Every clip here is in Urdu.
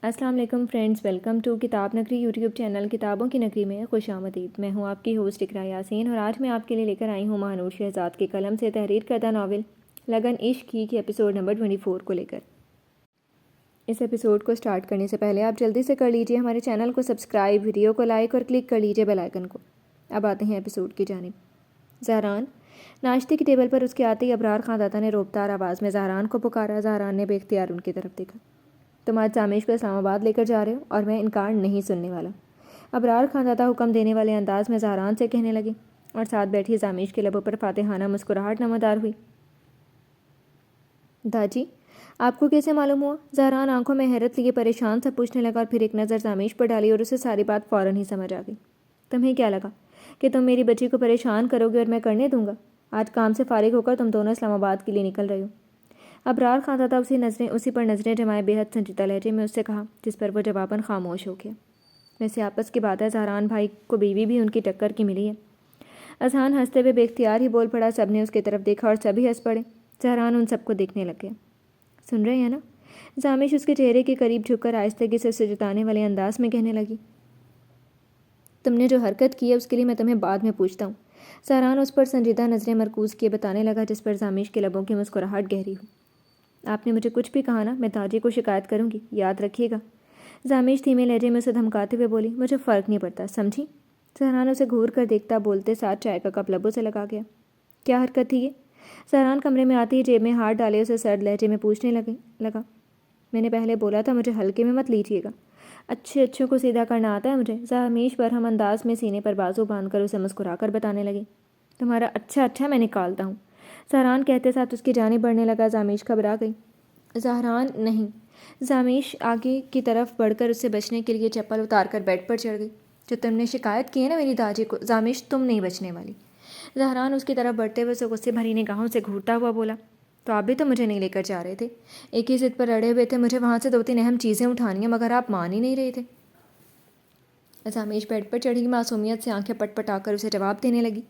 السلام علیکم فرینڈز، ویلکم ٹو کتاب نگری یوٹیوب چینل کتابوں کی نگری میں خوش آمدید۔ میں ہوں آپ کی ہوسٹ اقراء یاسین اور آج میں آپ کے لیے لے کر آئی ہوں مہنور شہزاد کے قلم سے تحریر کردہ ناول لگن عشق کی ایپیسوڈ نمبر 24 کو لے کر۔ اس ایپیسوڈ کو سٹارٹ کرنے سے پہلے آپ جلدی سے کر لیجئے ہمارے چینل کو سبسکرائب، ویڈیو کو لائک اور کلک کر لیجئے بیل آئیکن کو۔ اب آتے ہیں ایپیسوڈ کی جانب۔ زہران ناشتے کی ٹیبل پر اس کے آتے ہی ابرار خان دادا نے روبدار آواز میں زہران کو پکارا۔ زہران نے بے اختیار ان کی طرف دیکھا۔ تم آج زامیش کو اسلام آباد لے کر جا رہے ہو اور میں انکار نہیں سننے والا، ابرار خان دادا حکم دینے والے انداز میں زہران سے کہنے لگے اور ساتھ بیٹھی زامیش کے لبوں پر فاتحانہ مسکراہٹ نمودار ہوئی۔ داجی آپ کو کیسے معلوم ہوا؟ زہران آنکھوں میں حیرت لیے پریشان سا پوچھنے لگا اور پھر ایک نظر زامیش پر ڈالی اور اسے ساری بات فوراً ہی سمجھ آ گئی۔ تمہیں کیا لگا کہ تم میری بچی کو پریشان کرو گے اور میں کرنے دوں گا؟ آج کام سے فارغ ہو کر تم دونوں اسلام آباد کے لیے نکل رہے ہو۔ ابرار خان دادا اسی پر نظریں جمائے بے حد سنجیدہ لہجے میں اس سے کہا، جس پر وہ جواباً خاموش ہو گیا۔ ویسے آپس کی بات ہے، زہران بھائی کو بیوی بھی ان کی ٹکر کی ملی ہے۔ اذہان ہنستے ہوئے بے اختیار ہی بول پڑا۔ سب نے اس کی طرف دیکھا اور سبھی ہنس پڑے۔ زہران ان سب کو دیکھنے لگ گیا۔ سن رہے ہیں نا؟ زامیش اس کے چہرے کے قریب جھک کر آہستگی سے اسے جتانے والے انداز میں کہنے لگی۔ تم نے جو حرکت کی ہے اس کے لیے میں تمہیں بعد میں پوچھتا ہوں۔ زہران اس پر سنجیدہ نظریں مرکوز کیے بتانے لگا، جس پر زامیش کے لبوں کی مسکراہٹ گہری ہو۔ آپ نے مجھے کچھ بھی کہا نا، میں تاجی کو شکایت کروں گی، یاد رکھیے گا۔ زامیش دھیمے لہجے میں اسے دھمکاتے ہوئے بولی، مجھے فرق نہیں پڑتا، سمجھی؟ زہران اسے گھور کر دیکھتا بولتے ساتھ چائے کا کپ لبوں سے لگا گیا۔ کیا حرکت تھی یہ؟ زہران کمرے میں آتی ہی جیب میں ہاتھ ڈالے اسے سرد لہجے میں پوچھنے لگا۔ میں نے پہلے بولا تھا مجھے ہلکے میں مت لیجیے گا، اچھوں کو سیدھا کرنا آتا ہے مجھے۔ زامیش برہم انداز میں سینے پر بازو باندھ کر اسے مسکرا کر بتانے لگی۔ تمہارا اچھا میں نکالتا ہوں، زہران کہتے ساتھ اس کی جانب بڑھنے لگا۔ زامیش گھبرا گئی۔ زہران نہیں۔ زامیش آگے کی طرف بڑھ کر اس سے بچنے کے لیے چپل اتار کر بیڈ پر چڑھ گئی۔ جو تم نے شکایت کی ہے نا میری داجی کو، زامیش تم نہیں بچنے والی۔ زہران اس کی طرف بڑھتے ہوئے اسے غصے بھری نگاہوں سے گھورتا ہوا بولا، تو آپ بھی تو مجھے نہیں لے کر جا رہے تھے، ایک ہی ضد پر اڑے ہوئے تھے، مجھے وہاں سے 2-3 اہم چیزیں اٹھانی ہیں مگر آپ مان ہی نہیں رہے تھے۔ زامیش بیڈ پر چڑھی معصومیت سے آنکھیں پٹ پٹا کر اسے جواب دینے لگی،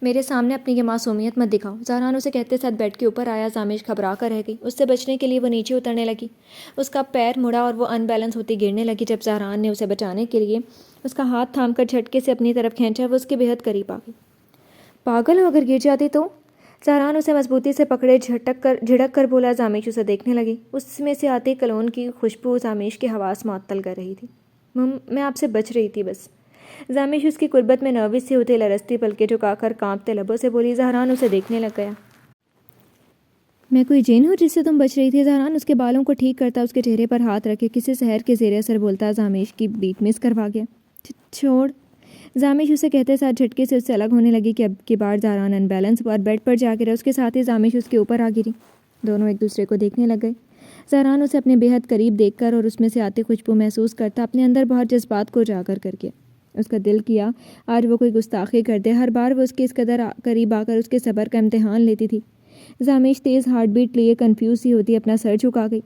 میرے سامنے اپنی یہ معصومیت مت دکھاؤ۔ زہران اسے کہتے ساتھ بیڈ کے اوپر آیا۔ زامیش گھبرا کر رہ گئی۔ اس سے بچنے کے لیے وہ نیچے اترنے لگی۔ اس کا پیر مڑا اور وہ ان بیلنس ہوتی گرنے لگی۔ جب زہران نے اسے بچانے کے لیے اس کا ہاتھ تھام کر جھٹکے سے اپنی طرف کھینچا، وہ اس کے بے حد قریب آ گئی۔ پاگل ہو اگر گر جاتی تو؟ زہران اسے مضبوطی سے پکڑے جھڑک کر بولا۔ زامیش اسے دیکھنے لگی۔ اس میں سے آتی کلون کی خوشبو زامیش کے حواس معطل کر رہی تھی۔ میں آپ سے بچ رہی تھی بس۔ زامیش اس کی قربت میں نروس سی ہوتے لرزتی پلکیں جھکا کر کانپتے لبوں سے بولی۔ زہران اسے دیکھنے لگ گیا۔ میں کوئی جن ہوں جس سے تم بچ رہی تھی؟ زہران اس کے بالوں کو ٹھیک کرتا اس کے چہرے پر ہاتھ رکھے کسی سحر کے زیر اثر بولتا۔ زامیش کی بیٹ مس کروا گیا۔ چھوڑ۔ زامیش اسے کہتے ساتھ جھٹکے سے اس سے الگ ہونے لگی کہ اب کی بار زہران ان بیلنس اور بیڈ پر جا گرا۔ اس کے ساتھ ہی زامیش اس کے اوپر آ گری۔ دونوں ایک دوسرے کو دیکھنے لگ گئے۔ زہران اسے اپنے بے حد قریب دیکھ کر اور اس میں سے آتی خوشبو محسوس کرتا اپنے اندر بہت جذبات کو اجاگر کر گیا۔ اس کا دل کیا آج وہ کوئی گستاخی کر دے۔ ہر بار وہ اس کے اس قدر قریب آ کر اس کے صبر کا امتحان لیتی تھی۔ زامیش تیز ہارٹ بیٹ لیے کنفیوز سی ہوتی اپنا سر جھکا گئی۔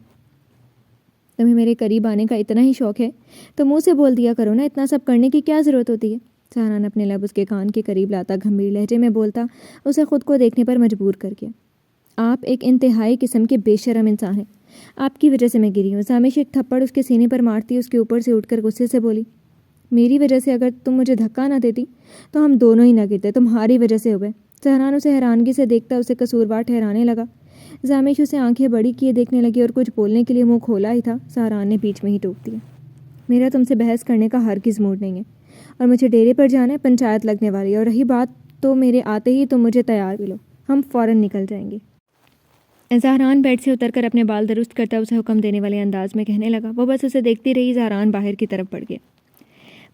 تمہیں میرے قریب آنے کا اتنا ہی شوق ہے تو منہ سے بول دیا کرو نا، اتنا سب کرنے کی کیا ضرورت ہوتی ہے؟ زہران اپنے لب اس کے کان کے قریب لاتا گھمبیر لہجے میں بولتا اسے خود کو دیکھنے پر مجبور کر گیا۔ آپ ایک انتہائی قسم کے بے شرم انسان ہیں، آپ کی وجہ سے میں گری ہوں۔ زامیش ایک تھپڑ اس کے سینے پر مارتی اس کے اوپر سے اٹھ کر غصے سے بولی، میری وجہ سے؟ اگر تم مجھے دھکا نہ دیتی تو ہم دونوں ہی نہ گرتے، تمہاری وجہ سے ہوئے۔ زہران اسے حیرانگی سے دیکھتا اسے قصوروار ٹھہرانے لگا۔ زامیش اسے آنکھیں بڑی کیے دیکھنے لگی اور کچھ بولنے کے لیے منہ کھولا ہی تھا، زہران نے بیچ میں ہی ٹوک دیا، میرا تم سے بحث کرنے کا ہرگز موڈ نہیں ہے اور مجھے ڈیرے پر جانا ہے، پنچایت لگنے والی ہے، اور رہی بات تو میرے آتے ہی تم مجھے تیار بھی لو، ہم فوراً نکل جائیں گے۔ زہران بیڈ سے اتر کر اپنے بال درست کرتا اسے حکم دینے والے انداز میں کہنے لگا۔ وہ بس اسے دیکھتی رہی۔ زہران باہر کی طرف بڑھ گیا۔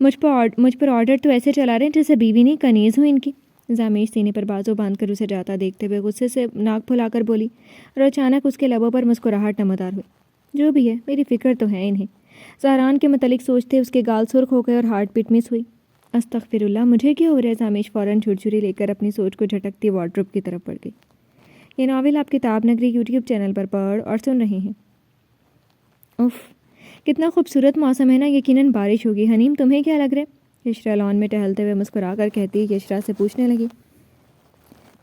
مجھ پر آرڈر تو ایسے چلا رہے ہیں جیسے بیوی نہیں کنیز ہوں ان کی۔ زامیش سینے پر بازو باندھ کر اسے جاتا دیکھتے ہوئے غصے سے ناک پھلا کر بولی اور اچانک اس کے لبوں پر مسکراہٹ نمودار ہوئی، جو بھی ہے میری فکر تو ہے انہیں۔ زہران کے متعلق سوچتے اس کے گال سرخ ہو گئے اور ہارٹ بیٹ مس ہوئی۔ استغفر اللہ، مجھے کیا ہو رہا ہے؟ زامیش فوراً جھرجھری لے کر اپنی سوچ کو جھٹکتی وارڈروب کی طرف بڑھ گئی۔ یہ ناول آپ کتاب نگری یوٹیوب چینل پر پڑھ اور سن رہے ہیں۔ اف، کتنا خوبصورت موسم ہے نا، یقیناً بارش ہوگی۔ حنیم تمہیں کیا لگ رہا ہے؟ یشرا لان میں ٹہلتے ہوئے مسکرا کر کہتی یشرا سے پوچھنے لگی۔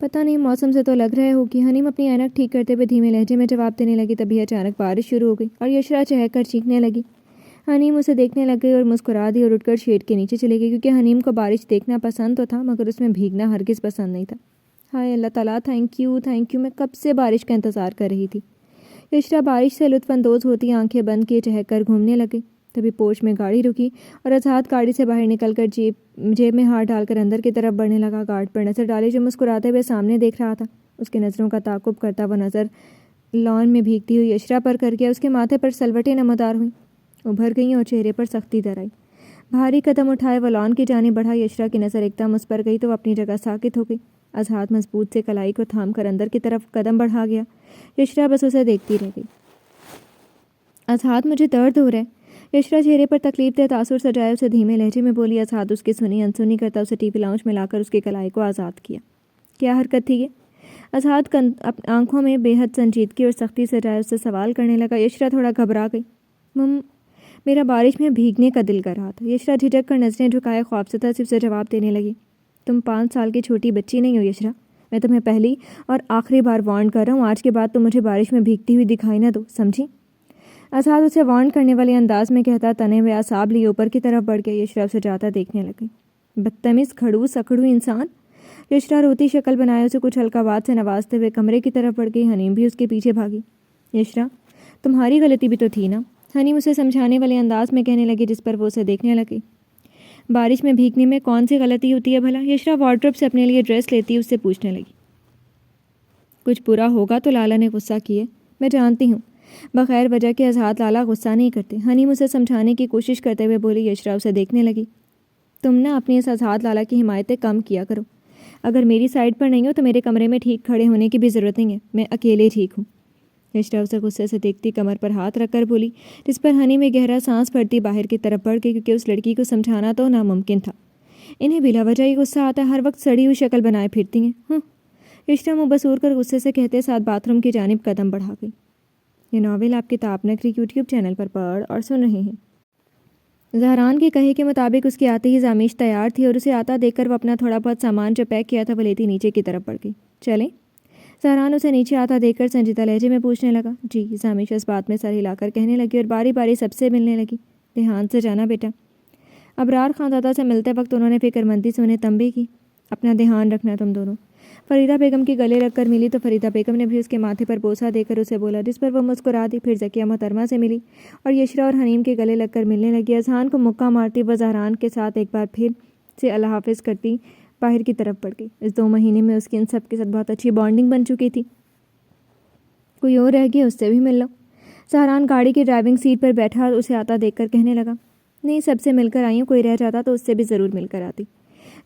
پتہ نہیں، موسم سے تو لگ رہا ہوگی۔ حنیم اپنی اینک ٹھیک کرتے ہوئے دھیمے لہجے میں جواب دینے لگی۔ تبھی اچانک بارش شروع ہو گئی اور یشرا چہک کر چیخنے لگی، حنیم اسے دیکھنے لگ گئی اور مسکرا دی اور اٹھ کر شیڈ کے نیچے چلی گئی، کیونکہ حنیم کو بارش دیکھنا پسند تو تھا مگر اس میں بھیگنا ہرگز پسند نہیں تھا۔ ہائے اللہ تعالیٰ، تھینک یو، میں کب سے بارش کا انتظار کر رہی تھی۔ یشرا بارش سے لطف اندوز ہوتی آنکھیں بند کیے چہک کر گھومنے لگی۔ تبھی پورچ میں گاڑی رکی اور اذہان گاڑی سے باہر نکل کر جیب میں ہاتھ ڈال کر اندر کی طرف بڑھنے لگا۔ گارڈ پر نظر ڈالی جو مسکراتے ہوئے سامنے دیکھ رہا تھا۔ اس کی نظروں کا تعاقب کرتا وہ نظر لان میں بھیگتی ہوئی یشرا پر کر گیا۔ اس کے ماتھے پر سلوٹیں نمودار ہوئیں، ابھر گئیں اور چہرے پر سختی در آئی۔ بھاری قدم اٹھائے وہ لان کی جانب بڑھا۔ یشرا کی نظر ایک دم اس پر گئی تو وہ اپنی جگہ ساکت ہو گئی۔ اذہان مضبوط سے کلائی کو تھام کر اندر کی طرف قدم بڑھا گیا۔ یشرا بس اسے دیکھتی رہ گئی۔ اذہان، مجھے درد ہو رہا ہے۔ یشرا چہرے پر تکلیف دہ تاثر سجائے اسے دھیمے لہجے میں بولی۔ اذہان اس کی سنی انسنی کرتا اسے ٹی وی لاؤنج میں لا کر اس کی کلائی کو آزاد کیا۔ کیا حرکت تھی یہ؟ اذہان آنکھوں میں بے حد سنجیدگی اور سختی سجائے اس سے سوال کرنے لگا۔ یشرا تھوڑا گھبرا گئی۔ میرا بارش میں بھیگنے کا دل کر رہا تھا۔ یشرا جھجک کر نظریں جھکائے خوفزدہ سے اسے جواب دینے لگی۔ تم 5 سال کی چھوٹی بچی نہیں ہو یشرا، میں تمہیں پہلی اور آخری بار وارن کر رہا ہوں، آج کے بعد تم مجھے بارش میں بھیگتی ہوئی دکھائی نہ دو، سمجھی؟ اذہان اسے وارن کرنے والے انداز میں کہتا تنے ہوئے اعصاب لیے اوپر کی طرف بڑھ گیا۔ یشرا اسے جاتا دیکھنے لگی۔ بدتمیز کھڑوس اکڑو انسان۔ یشرا روتی شکل بنائے اسے کچھ ہلکا بات سے نوازتے ہوئے کمرے کی طرف بڑھ گئی۔ حنیم بھی اس کے پیچھے بھاگی۔ یشرا، تمہاری غلطی بھی تو تھی نا، حنیم اسے سمجھانے والے انداز میں کہنے لگی، جس پر وہ اسے دیکھنے لگی۔ بارش میں بھیگنے میں کون سی غلطی ہوتی ہے بھلا؟ یشرا وارڈروب سے اپنے لیے ڈریس لیتی اس سے پوچھنے لگی۔ کچھ برا ہوگا تو لالا نے غصہ کیے، میں جانتی ہوں، بغیر وجہ کے اذہان لالا غصہ نہیں کرتے۔ حنیم اسے سمجھانے کی کوشش کرتے ہوئے بولی۔ یشرا اسے دیکھنے لگی۔ تم نہ اپنی اس اذہان لالا کی حمایتیں کم کیا کرو، اگر میری سائڈ پر نہیں ہو تو میرے کمرے میں ٹھیک کھڑے ہونے کی بھی ضرورت نہیں ہے، میں اکیلے ٹھیک ہوں۔ یشرا اسے غصے سے دیکھتی کمر پر ہاتھ رکھ کر بولی، جس پر حنیم میں گہرا سانس بھرتی باہر کی طرف بڑھ گئی، کیونکہ اس لڑکی کو سمجھانا تو ناممکن تھا۔ انہیں بلا وجہ ہی غصہ آتا ہے، ہر وقت سڑی ہوئی شکل بنائے پھرتی ہیں۔ یشرا منہ بسور کر غصے سے کہتے ساتھ باتھ روم کی جانب قدم بڑھا گئی۔ یہ ناول آپ کتاب نگری یوٹیوب چینل پر پڑھ اور سن رہے ہیں۔ زہران کے کہے کے مطابق اس کے آتے ہی زامیش تیار تھی اور اسے آتا دیکھ کر وہ اپنا تھوڑا بہت سامان جو پیک کیا تھا وہ لیتی نیچے کی طرف بڑھ گئی۔ چلیں؟ زہران اسے نیچے آتا دیکھ کر سنجیدہ لہجے میں پوچھنے لگا۔ جی، زامیش اس بات میں سر ہلا کر کہنے لگی اور باری باری سب سے ملنے لگی۔ دھیان سے جانا بیٹا۔ ابرار خان دادا سے ملتے وقت انہوں نے فکر مندی سے انہیں تنبیہ کی، اپنا دھیان رکھنا تم دونوں۔ فریدہ بیگم کی گلے رکھ کر ملی تو فریدہ بیگم نے بھی اس کے ماتھے پر بوسہ دے کر اسے بولا، جس پر وہ مسکرا دی۔ پھر ذکیہ محترمہ سے ملی اور یشرا اور حنیم کے گلے لگ کر ملنے لگی۔ اذہان کو مکہ مارتی وہ زہران کے ساتھ ایک بار پھر سے اللہ حافظ کرتی باہر کی طرف بڑھ گئی۔ اس 2 مہینے میں اس کی ان سب کے ساتھ بہت اچھی بانڈنگ بن چکی تھی۔ کوئی اور رہ گیا، اس سے بھی مل لو۔ زہران گاڑی کی ڈرائیونگ سیٹ پر بیٹھا اور اسے آتا دیکھ کر کہنے لگا، نہیں، سب سے مل کر آئی ہوں، کوئی رہ جاتا تو اس سے بھی ضرور مل کر آتی۔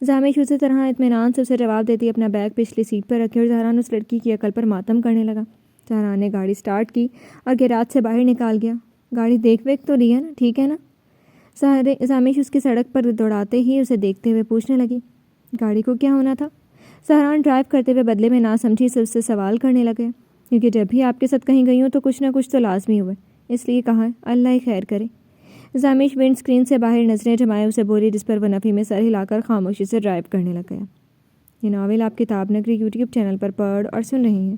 زامیش اسی طرح اطمینان سے اسے جواب دیتی اپنا بیگ پچھلی سیٹ پر رکھے اور زہران اس لڑکی کی عقل پر ماتم کرنے لگا۔ زہران نے گاڑی سٹارٹ کی اور گیراج سے باہر نکال گیا۔ گاڑی دیکھ ویک تو لی ہے نا، ٹھیک ہے نا؟ زامیش اس کی سڑک پر دوڑاتے ہی اسے دیکھتے ہوئے پوچھنے لگی۔ گاڑی کو کیا ہونا تھا؟ زہران ڈرائیو کرتے ہوئے بدلے میں نہ سمجھی سے اس سے سوال کرنے لگے، کیونکہ جب بھی آپ کے ساتھ کہیں گئی ہوں تو کچھ نہ کچھ تو لازمی ہوئے، اس لیے کہا ہے، اللہ ہی خیر کرے۔ زامیش ونڈ اسکرین سے باہر نظریں جمائے اسے بولی، جس پر وہ نفی میں سر ہلا کر خاموشی سے ڈرائیو کرنے لگ گیا۔ یہ ناول آپ کتاب نگری یوٹیوب چینل پر پڑھ اور سن رہے ہیں۔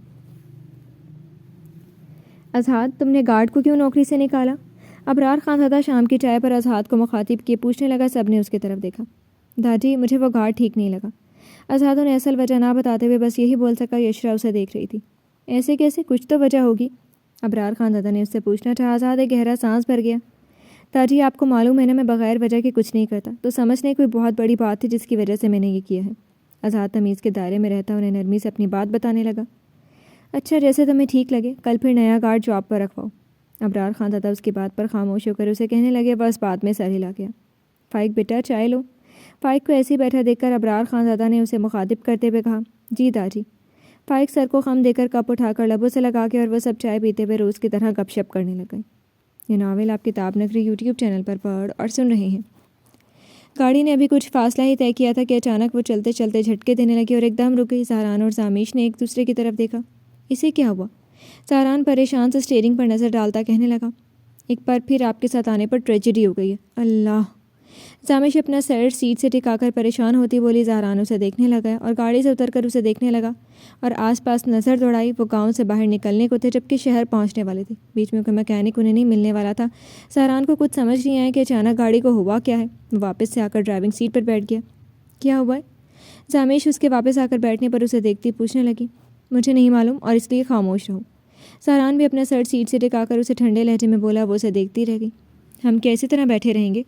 اذہان، تم نے گارڈ کو کیوں نوکری سے نکالا؟ ابرار خان زادہ شام کی چائے پر اذہان کو مخاطب کیے پوچھنے لگا۔ سب نے اس کی طرف دیکھا۔ داجی، مجھے وہ گارڈ ٹھیک نہیں لگا۔ اذہان نے اصل وجہ نہ بتاتے ہوئے بس یہی بول سکا۔ یشرا اسے دیکھ رہی تھی۔ ایسے کیسے؟ کچھ تو وجہ ہوگی، ابرار خان زادہ نے اس سے پوچھنا چاہا۔ اذہان ایک گہرا سانس بھر گیا۔ تاجی، آپ کو معلوم ہے نا میں بغیر وجہ کے کچھ نہیں کرتا، تو سمجھنے کوئی بہت بڑی بات تھی جس کی وجہ سے میں نے یہ کیا ہے۔ اذہان تمیز کے دائرے میں رہتا انہیں نرمی سے اپنی بات بتانے لگا۔ اچھا، جیسے تمہیں ٹھیک لگے، کل پھر نیا گارڈ جاب پر رکھواؤ۔ ابرار خان زادہ اس کی بات پر خاموش ہو کر اسے کہنے لگے۔ وہ اس بات میں سر ہلا گیا۔ فائق بیٹا، چائے لو۔ فائق کو ایسے بیٹھا دیکھ کر ابرار خان زادہ نے اسے مخاطب کرتے ہوئے کہا، جی داجی۔ فائق سر کو خم دے کر کپ اٹھا کر لبوں سے لگا کے اور وہ سب چائے پیتے ہوئے روز کی طرح گپ شپ کرنے لگ گئے۔ یہ ناول آپ کتاب نگری یوٹیوب چینل پر پڑھ اور سن رہے ہیں۔ گاڑی نے ابھی کچھ فاصلہ ہی طے کیا تھا کہ اچانک وہ چلتے چلتے جھٹکے دینے لگی اور ایک دم رک گئی۔ زہران اور زامیش نے ایک دوسرے کی طرف دیکھا۔ اسے کیا ہوا؟ زہران پریشان سے اسٹیئرنگ پر نظر ڈالتا کہنے لگا، ایک بار پھر آپ کے ساتھ آنے پر ٹریجڈی ہو گئی ہے۔ اللہ! زامش اپنا سر سیٹ سے ٹکا کر پریشان ہوتی بولی. زہران اسے دیکھنے لگا اور گاڑی سے اتر کر اسے دیکھنے لگا اور آس پاس نظر دوڑائی. وہ گاؤں سے باہر نکلنے کو تھے جبکہ شہر پہنچنے والے تھے. بیچ میں کوئی میکینک انہیں نہیں ملنے والا تھا. زہران کو کچھ سمجھ نہیں آیا کہ اچانک گاڑی کو ہوا کیا ہے. وہ واپس سے آ کر ڈرائیونگ سیٹ پر بیٹھ گیا. کیا ہوا ہے؟ زامیش اس کے واپس آ کر بیٹھنے پر اسے دیکھتی پوچھنے لگی. مجھے نہیں معلوم اور اس لیے خاموش رہو. زہران بھی اپنا سر سیٹ سے ٹکا کر اسے ٹھنڈے لہجے میں بولا. وہ اسے دیکھتی رہ گئی. ہم کیسی طرح بیٹھے رہیں گے؟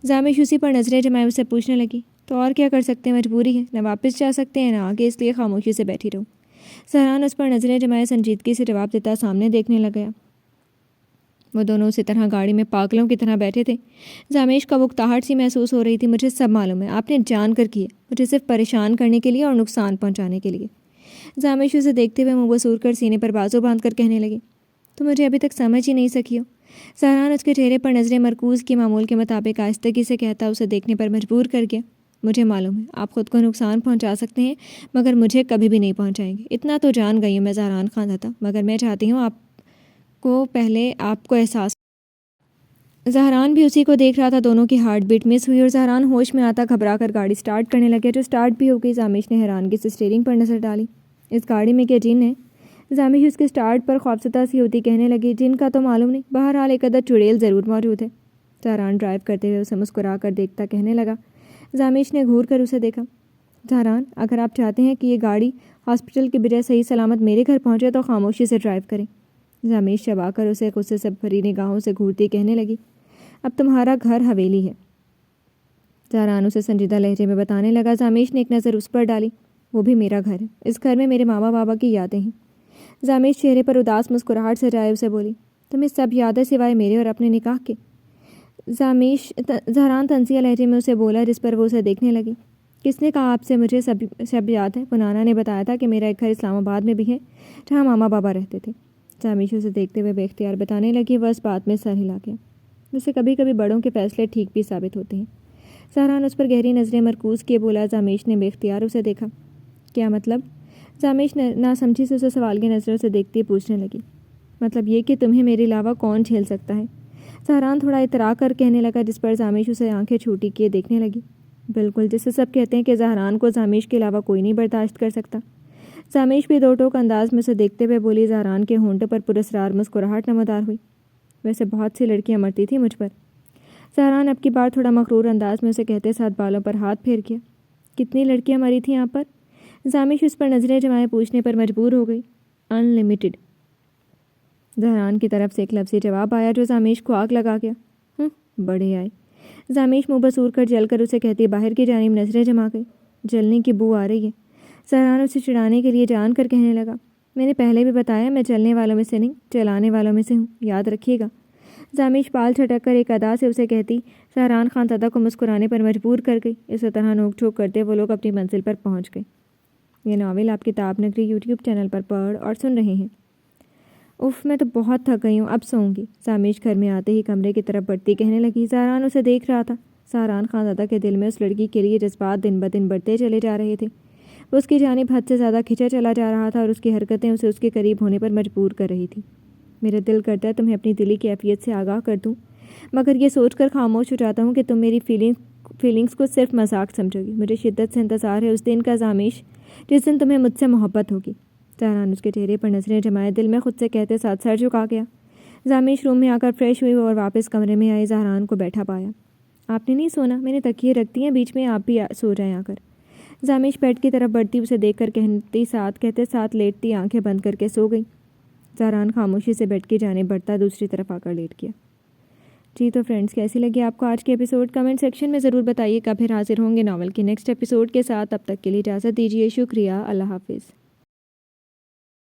زامیش اسی پر نظریں جمائے اسے پوچھنے لگی. تو اور کیا کر سکتے ہیں؟ مجبوری ہے. نہ واپس جا سکتے ہیں نہ آگے, اس لیے خاموشی سے بیٹھی رہو. زہران اس پر نظریں جمائے سنجیدگی سے جواب دیتا سامنے دیکھنے لگ گیا. وہ دونوں اسی طرح گاڑی میں پاگلوں کی طرح بیٹھے تھے. زامیش کا اکتاہٹ سی محسوس ہو رہی تھی. مجھے سب معلوم ہے. آپ نے جان کر کی ہے. مجھے صرف پریشان کرنے کے لیے اور نقصان پہنچانے کے لیے. زامیش اسے دیکھتے ہوئے منہ بسور کر سینے پر بازو باندھ کر کہنے لگی. تو مجھے ابھی تک سمجھ ہی نہیں سکی ہو. زہران اس کے چہرے پر نظریں مرکوز کی معمول کے مطابق آہستگی سے کہتا اسے دیکھنے پر مجبور کر گیا. مجھے معلوم ہے آپ خود کو نقصان پہنچا سکتے ہیں مگر مجھے کبھی بھی نہیں پہنچائیں گے. اتنا تو جان گئی ہوں میں زہران خان تھا, مگر میں چاہتی ہوں آپ کو پہلے آپ کو احساس. زہران بھی اسی کو دیکھ رہا تھا. دونوں کی ہارٹ بیٹ مس ہوئی اور زہران ہوش میں آتا گھبرا کر گاڑی سٹارٹ کرنے لگے جو سٹارٹ بھی ہو گئی. زامیش نے حیرانگی سے اسٹیئرنگ پر نظر ڈالی. اس گاڑی میں کیا جن ہے؟ زامیش اس کے سٹارٹ پر خوفزدہ سی ہوتی کہنے لگی. جن کا تو معلوم نہیں, بہرحال ایک عدد چڑیل ضرور موجود ہے. زہران ڈرائیو کرتے ہوئے اسے مسکرا کر دیکھتا کہنے لگا. زامیش نے گھور کر اسے دیکھا. زہران, اگر آپ چاہتے ہیں کہ یہ گاڑی ہاسپٹل کے بجائے صحیح سلامت میرے گھر پہنچے تو خاموشی سے ڈرائیو کریں. زامیش چبا کر اسے غصے سے بھری نگاہوں سے گھورتی کہنے لگی. اب تمہارا گھر حویلی ہے. زہران اسے سنجیدہ لہجے میں بتانے لگا. زامیش نے ایک نظر اس پر ڈالی. وہ بھی میرا گھر ہے. اس گھر میں میرے ماما بابا کی یادیں ہیں. زامیش چہرے پر اداس مسکراہٹ سجائے اسے بولی. تمہیں سب یاد ہے سوائے میرے اور اپنے نکاح کے؟ زہران طنزیہ لہجے میں اسے بولا جس پر وہ اسے دیکھنے لگی. کس نے کہا آپ سے مجھے سب یاد ہے؟ پنانا نے بتایا تھا کہ میرا ایک گھر اسلام آباد میں بھی ہے جہاں ماما بابا رہتے تھے. زامیش اسے دیکھتے ہوئے بے اختیار بتانے لگی. وہ اس بات میں سر ہلا گیا. ویسے کبھی کبھی بڑوں کے فیصلے ٹھیک بھی ثابت ہوتے ہیں. زہران اس پر گہری نظریں مرکوز کیے بولا. زامیش نے بے اختیار اسے دیکھا. کیا مطلب؟ زامیش نہ سمجھی سے اسے سوال کی نظروں سے دیکھتی پوچھنے لگی. مطلب یہ کہ تمہیں میرے علاوہ کون جھیل سکتا ہے؟ زہران تھوڑا اترا کر کہنے لگا جس پر زامیش اسے آنکھیں چھوٹی کیے دیکھنے لگی. بالکل جسے سب کہتے ہیں کہ زہران کو زامیش کے علاوہ کوئی نہیں برداشت کر سکتا. زامیش بھی دو ٹوک انداز میں اسے دیکھتے ہوئے بولی. زہران کے ہونٹوں پر پراسرار مسکراہٹ نمودار ہوئی. ویسے بہت سی لڑکیاں مرتی تھیں مجھ پر. زہران اب کی بار تھوڑا مغرور انداز میں اسے کہتے ساتھ بالوں پر ہاتھ پھیر کیا. کتنی لڑکیاں مری تھیں آپ پر؟ زامیش اس پر نظریں جمائے پوچھنے پر مجبور ہو گئی. انلمیٹڈ. زہران کی طرف سے ایک لفظی جواب آیا جو زامیش کو آگ لگا گیا. بڑے آئے. زامیش منہ بسور کر جل کر اسے کہتی باہر کی جانب نظریں جما گئی. جلنے کی بو آ رہی ہے. زہران اسے چڑھانے کے لیے جان کر کہنے لگا. میں نے پہلے بھی بتایا میں جلنے والوں میں سے نہیں جلانے والوں میں سے ہوں, یاد رکھیے گا. زامیش بال چھٹک کر ایک ادا سے اسے کہتی زہران خانزادہ کو مسکرانے پر مجبور کر گئی. اسی طرح نوک جھوک کرتے وہ لوگ اپنی منزل پر پہنچ گئے. یہ ناول آپ کتاب نگری یوٹیوب چینل پر پڑھ اور سن رہے ہیں. میں تو بہت تھک گئی ہوں, اب سوؤں گی. زامیش گھر میں آتے ہی کمرے کی طرف بڑھتی کہنے لگی. زہران اسے دیکھ رہا تھا. زہران خانزادہ کے دل میں اس لڑکی کے لیے جذبات دن بدن بڑھتے چلے جا رہے تھے. وہ اس کی جانب حد سے زیادہ کھنچا چلا جا رہا تھا اور اس کی حرکتیں اسے اس کے قریب ہونے پر مجبور کر رہی تھی. میرا دل کرتا ہے تمہیں اپنی دلی کیفیت سے آگاہ کر دوں, مگر یہ سوچ کر خاموش ہو جاتا ہوں کہ تم میری فیلنگس کو صرف مذاق سمجھو گی. مجھے شدت سے انتظار ہے اس دن کا زامیش جس دن تمہیں مجھ سے محبت ہوگی. زہران اس کے چہرے پر نظریں جمائے دل میں خود سے کہتے ساتھ سر جھکا گیا. زامیش روم میں آ کر فریش ہوئی اور واپس کمرے میں آئی. زہران کو بیٹھا پایا. آپ نے نہیں سونا؟ میں نے تکیے رکھ دی ہیں, بیچ میں آپ بھی سو جائیں آ کر. زامیش بیڈ کی طرف بڑھتی اسے دیکھ کر کہتے ساتھ لیٹتی آنکھیں بند کر کے سو گئی. زہران خاموشی سے بیڈ کی جانب بڑھتا دوسری طرف آ کر لیٹ گیا. جی تو فرینڈس, کیسی لگی آپ کو آج کے ایپیسوڈ؟ کمنٹ سیکشن میں ضرور بتائیے گا. پھر حاضر ہوں گے ناول کے نیکسٹ ایپیسوڈ کے ساتھ. تب تک کے لیے اجازت دیجیے. شکریہ. اللہ حافظ.